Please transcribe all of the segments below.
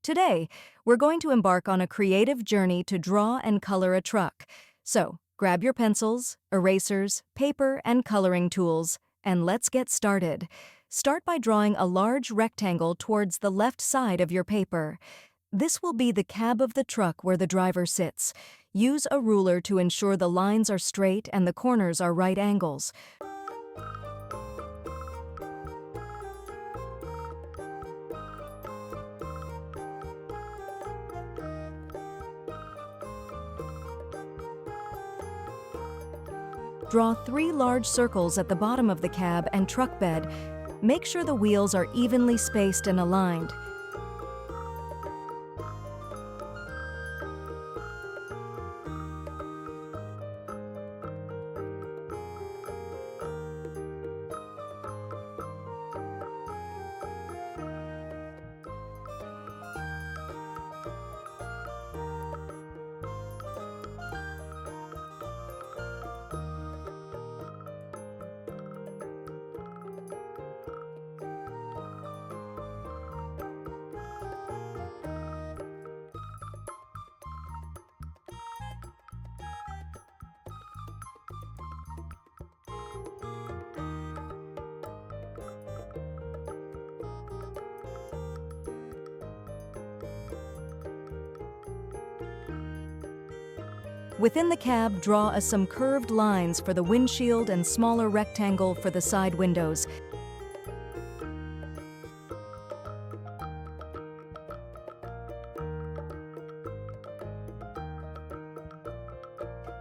Today, we're going to embark on a creative journey to draw and color a truck. So, grab your pencils, erasers, paper, and coloring tools, and let's get started. Start by drawing a large rectangle towards the left side of your paper. This will be the cab of the truck where the driver sits. Use a ruler to ensure the lines are straight and the corners are right angles. Draw 3 large circles at the bottom of the cab and truck bed. Make sure the wheels are evenly spaced and aligned. Within the cab, draw some curved lines for the windshield and smaller rectangle for the side windows.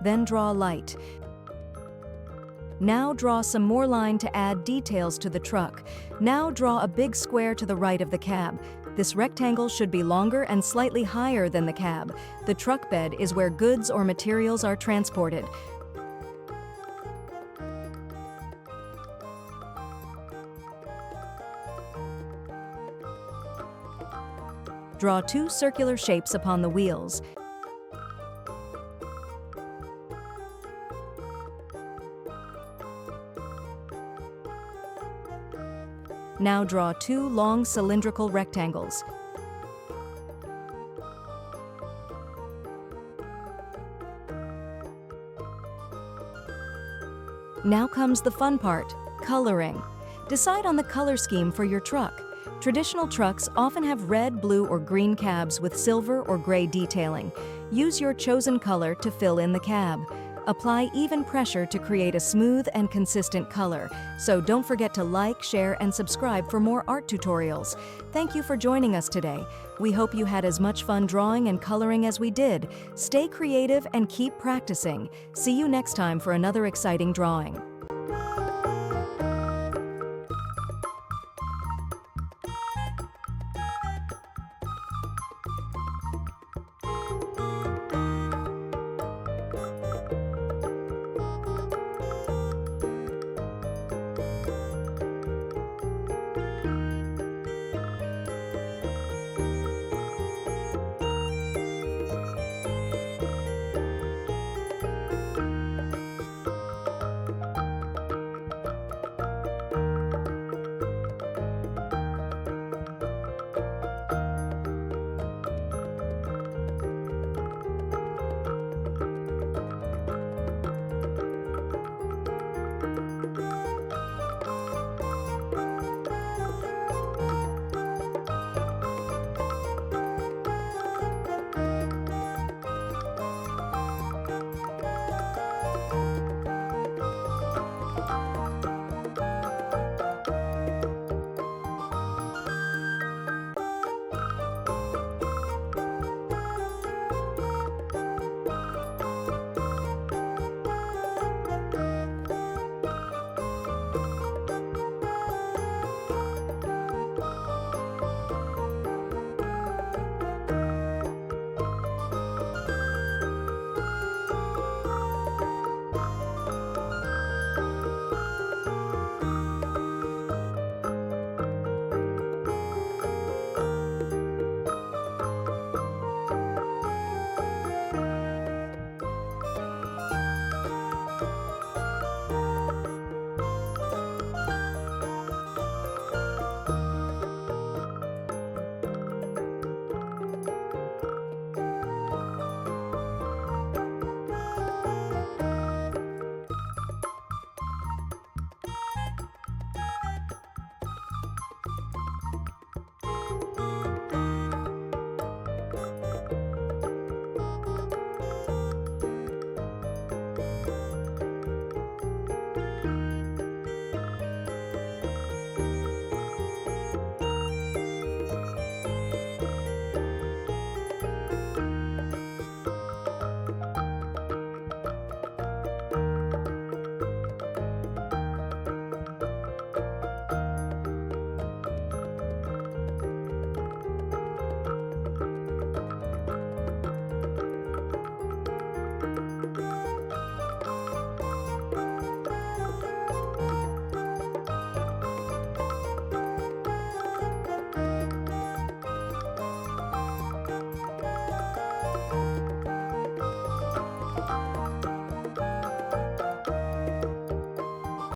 Then draw a light. Now draw some more line to add details to the truck. Now draw a big square to the right of the cab. This rectangle should be longer and slightly higher than the cab. The truck bed is where goods or materials are transported. Draw 2 circular shapes upon the wheels. Now draw 2 long cylindrical rectangles. Now comes the fun part, coloring. Decide on the color scheme for your truck. Traditional trucks often have red, blue, or green cabs with silver or gray detailing. Use your chosen color to fill in the cab. Apply even pressure to create a smooth and consistent color. So don't forget to like, share, and subscribe for more art tutorials. Thank you for joining us today. We hope you had as much fun drawing and coloring as we did. Stay creative and keep practicing. See you next time for another exciting drawing.